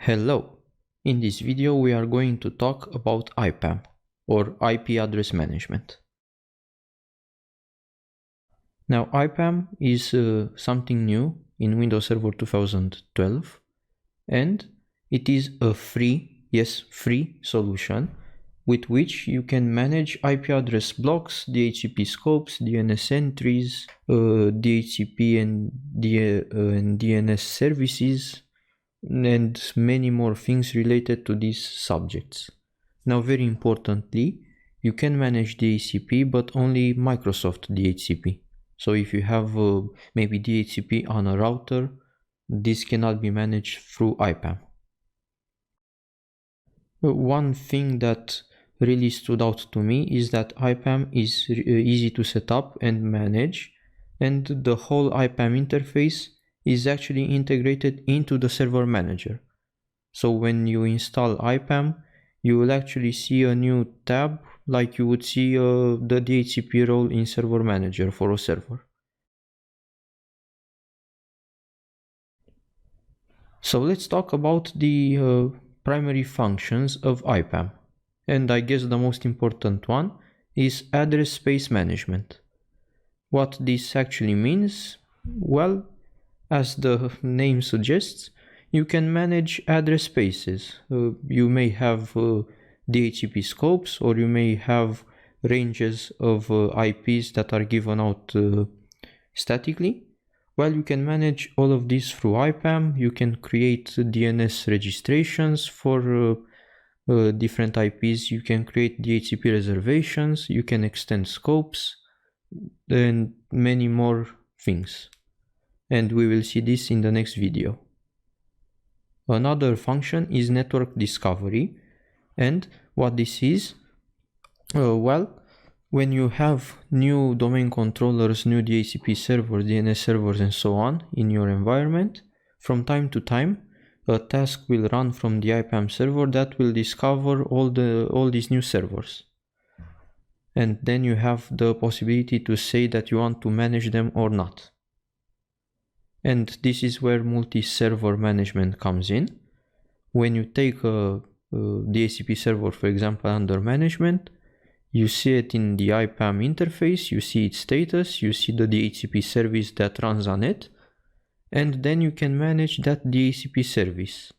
Hello! In this video we are going to talk about IPAM, or IP Address Management. Now IPAM is something new in Windows Server 2012, and it is a free solution with which you can manage IP address blocks, DHCP scopes, DNS entries, DHCP and DNS services, and many more things related to these subjects. Now, very importantly, you can manage DHCP, but only Microsoft DHCP. So if you have maybe DHCP on a router, this cannot be managed through IPAM. One thing that really stood out to me is that IPAM is easy to set up and manage, and the whole IPAM interface is actually integrated into the server manager. So when you install IPAM, you will actually see a new tab like you would see the DHCP role in server manager for a server. So let's talk about the primary functions of IPAM. And I guess the most important one is address space management. What this actually means? Well, as the name suggests, you can manage address spaces. You may have DHCP scopes, or you may have ranges of IPs that are given out statically. Well, you can manage all of this through IPAM. You can create DNS registrations for different IPs. You can create DHCP reservations. You can extend scopes and many more things. And we will see this in the next video. Another function is network discovery, and what this is, well, when you have new domain controllers, new DHCP servers, DNS servers and so on in your environment, from time to time a task will run from the IPAM server that will discover all these new servers. And then you have the possibility to say that you want to manage them or not. And this is where multi-server management comes in. When you take a DHCP server, for example, under management, you see it in the IPAM interface, you see its status, you see the DHCP service that runs on it, and then you can manage that DHCP service.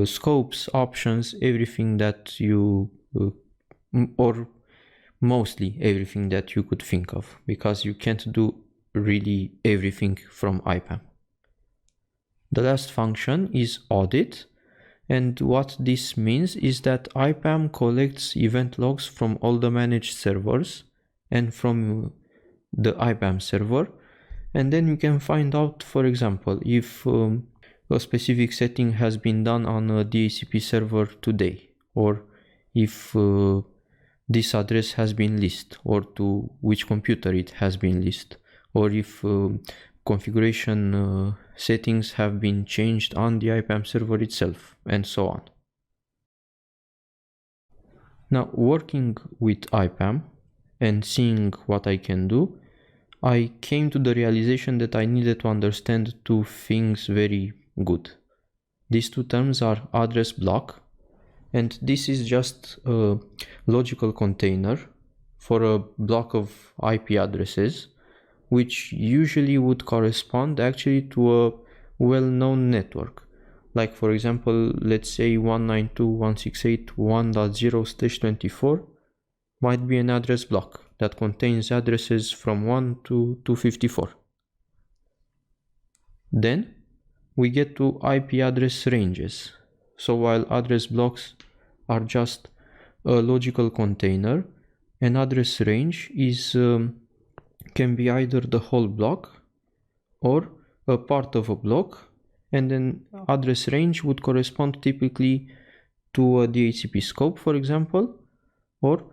Scopes, options, everything that you, or mostly everything that you could think of, because you can't do really everything from IPAM. The last function is audit, and what this means is that IPAM collects event logs from all the managed servers and from the IPAM server, and then you can find out, for example, if a specific setting has been done on a DHCP server today, or if this address has been listed, or to which computer it has been listed, or if configuration settings have been changed on the IPAM server itself, and so on. Now, working with IPAM and seeing what I can do, I came to the realization that I needed to understand two things very good. These two terms are address block, and this is just a logical container for a block of IP addresses, which usually would correspond actually to a well-known network. Like, for example, let's say 192.168.1.0/24 might be an address block that contains addresses from 1 to 254. Then we get to IP address ranges. So while address blocks are just a logical container, an address range is can be either the whole block or a part of a block, and an address range would correspond typically to a DHCP scope, for example, or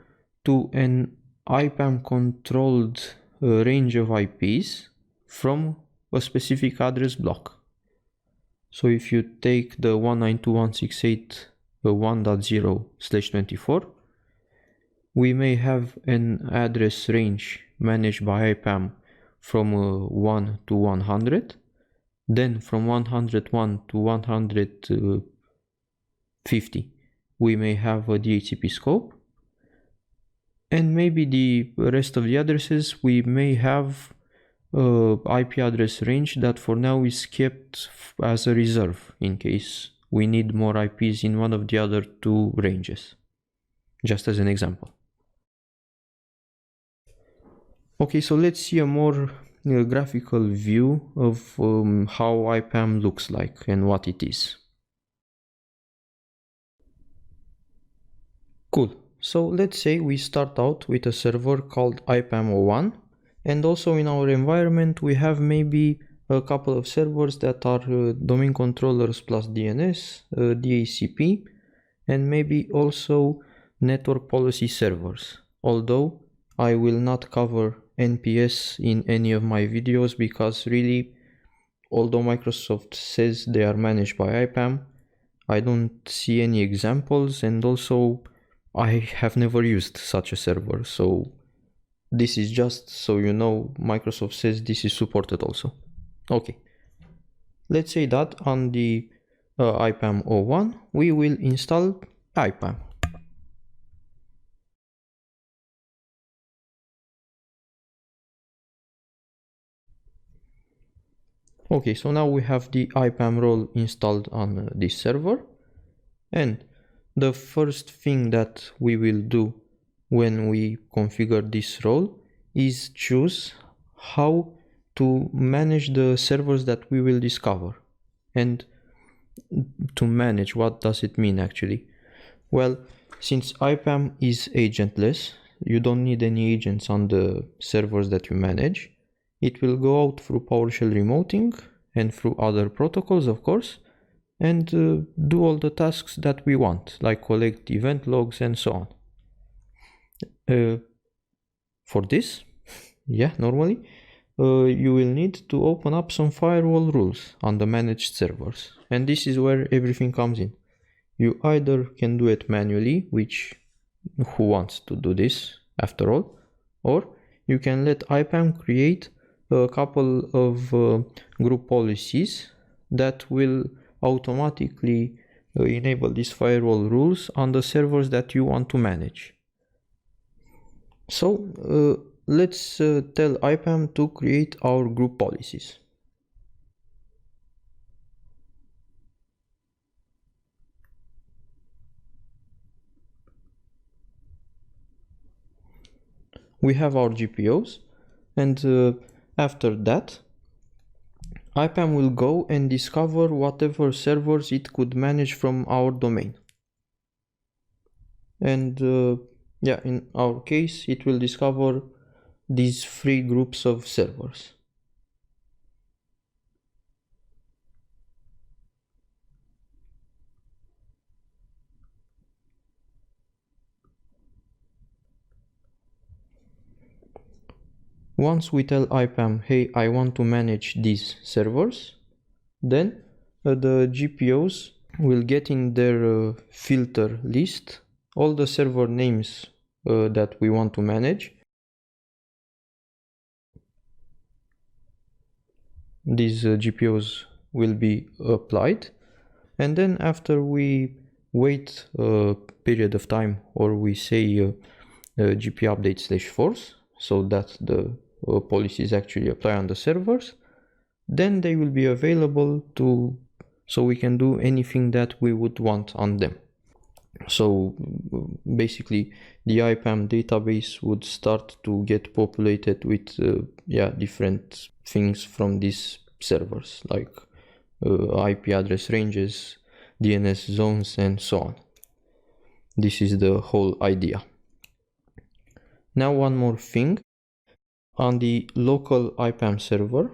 to an IPAM controlled range of IPs from a specific address block. So if you take the 192.168.1.0/24, we may have an address range managed by IPAM from 1 to 100, then from 101 to 50, we may have a DHCP scope, and maybe the rest of the addresses we may have IP address range that for now is kept as a reserve in case we need more IPs in one of the other two ranges, just as an example. Okay, so let's see a more graphical view of how IPAM looks like and what it is. Cool. So let's say we start out with a server called IPAM 01, and also in our environment we have maybe a couple of servers that are domain controllers plus DNS, DHCP, and maybe also network policy servers. Although I will not cover NPS in any of my videos because really, although Microsoft says they are managed by IPAM, I don't see any examples, and also I have never used such a server, so this is just so you know, Microsoft says this is supported also. Okay, let's say that on the IPAM 01 we will install IPAM. Okay, so now we have the IPAM role installed on this server, and the first thing that we will do when we configure this role is choose how to manage the servers that we will discover. And to manage, what does it mean actually? Well, since IPAM is agentless, you don't need any agents on the servers that you manage. It will go out through PowerShell remoting and through other protocols, of course, and do all the tasks that we want, like collect event logs and so on. For this, normally, you will need to open up some firewall rules on the managed servers, and this is where everything comes in. You either can do it manually, which who wants to do this after all, or you can let IPAM create a couple of group policies that will automatically enable these firewall rules on the servers that you want to manage. So let's tell IPAM to create our group policies. We have our GPOs, and after that IPAM will go and discover whatever servers it could manage from our domain. And in our case it will discover these 3 groups of servers. Once we tell IPAM, hey, I want to manage these servers, then the GPOs will get in their filter list all the server names that we want to manage. These GPOs will be applied, and then after we wait a period of time, or we say GP update /force, so that the policies actually apply on the servers, then they will be available so we can do anything that we would want on them. So basically the IPAM database would start to get populated with different things from these servers, like IP address ranges, DNS zones, and so on. This is the whole idea. Now one more thing. On the local IPAM server,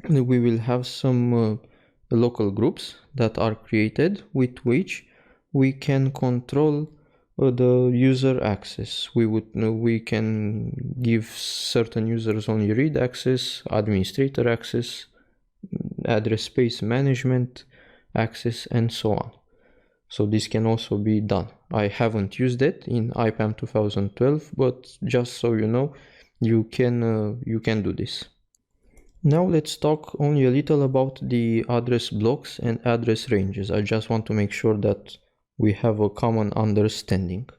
we will have some local groups that are created with which we can control the user access. We can give certain users only read access, administrator access, address space management access, and so on. So this can also be done. I haven't used it in IPAM 2012, but just so you know, you can do this. Now let's talk only a little about the address blocks and address ranges. I just want to make sure that we have a common understanding.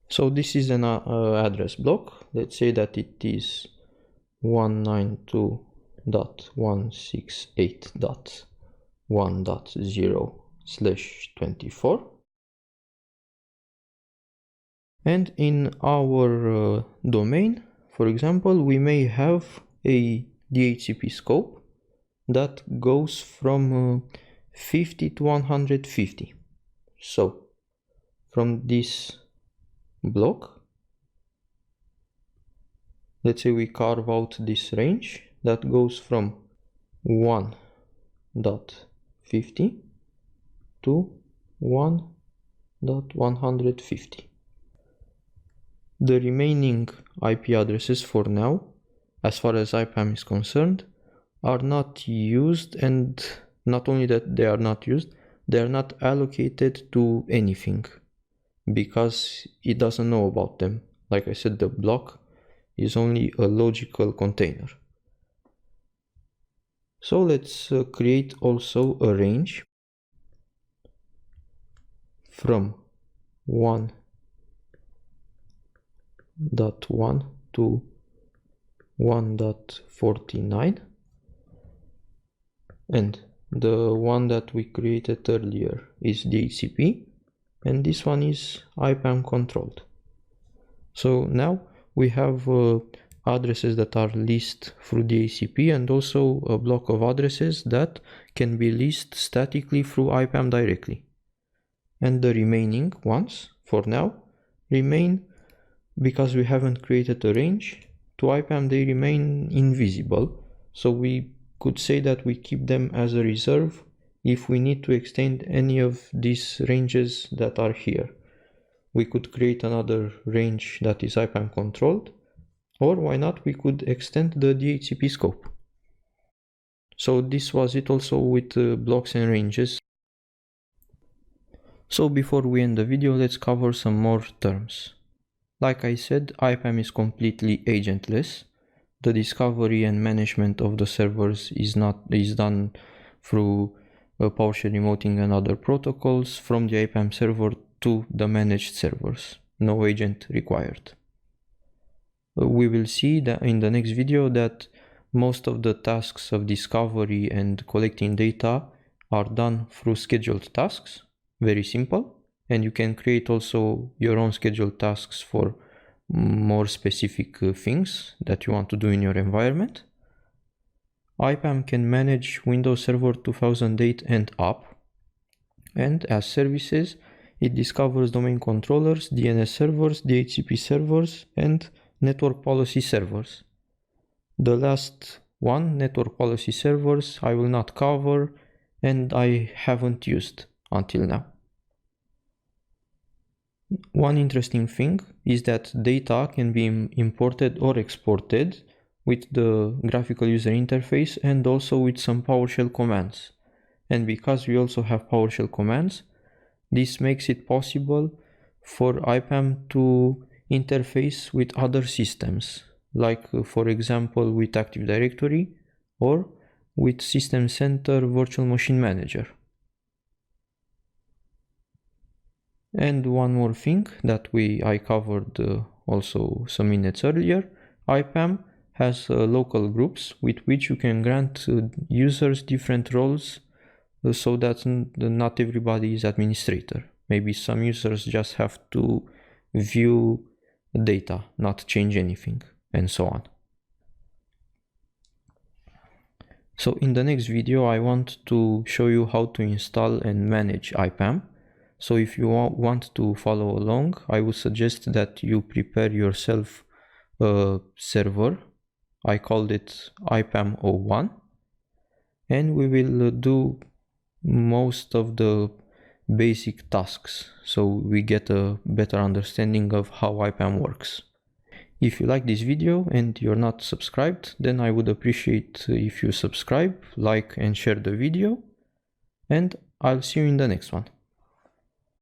So this is an address block. Let's say that it is 192.168.1.0/24. And in our domain, for example, we may have a DHCP scope that goes from 50 to 150. So from this block, let's say we carve out this range that goes from 1.50 to 1.150. The remaining IP addresses for now, as far as IPAM is concerned, are not used, and not only that they are not used, they are not allocated to anything because it doesn't know about them. Like I said, the block is only a logical container. So let's create also a range from 1.1 to 1.49, and the one that we created earlier is DHCP, and this one is IPAM controlled. So now we have addresses that are leased through DHCP and also a block of addresses that can be leased statically through IPAM directly. And the remaining ones, for now, remain, because we haven't created a range, to IPAM they remain invisible. So we could say that we keep them as a reserve if we need to extend any of these ranges that are here. We could create another range that is IPAM controlled, or why not, we could extend the DHCP scope. So this was it also with blocks and ranges. So before we end the video, let's cover some more terms. Like I said, IPAM is completely agentless. The discovery and management of the servers is done through PowerShell remoting and other protocols from the IPAM server to the managed servers. No agent required. We will see that in the next video that most of the tasks of discovery and collecting data are done through scheduled tasks. Very simple. And you can create also your own scheduled tasks for more specific things that you want to do in your environment. IPAM can manage Windows Server 2008 and up, and as services it discovers domain controllers, DNS servers, DHCP servers, and network policy servers. The last one, network policy servers, I will not cover and I haven't used until now. One interesting thing is that data can be imported or exported with the graphical user interface and also with some PowerShell commands. And because we also have PowerShell commands, this makes it possible for IPAM to interface with other systems, like for example with Active Directory or with System Center Virtual Machine Manager. And one more thing that I covered also some minutes earlier, IPAM has local groups with which you can grant users different roles so that not everybody is administrator. Maybe some users just have to view data, not change anything, and so on. So in the next video I want to show you how to install and manage IPAM. So if you want to follow along, I would suggest that you prepare yourself a server. I called it IPAM 01, and we will do most of the basic tasks so we get a better understanding of how IPAM works. If you like this video and you're not subscribed, then I would appreciate if you subscribe, like and share the video, and I'll see you in the next one.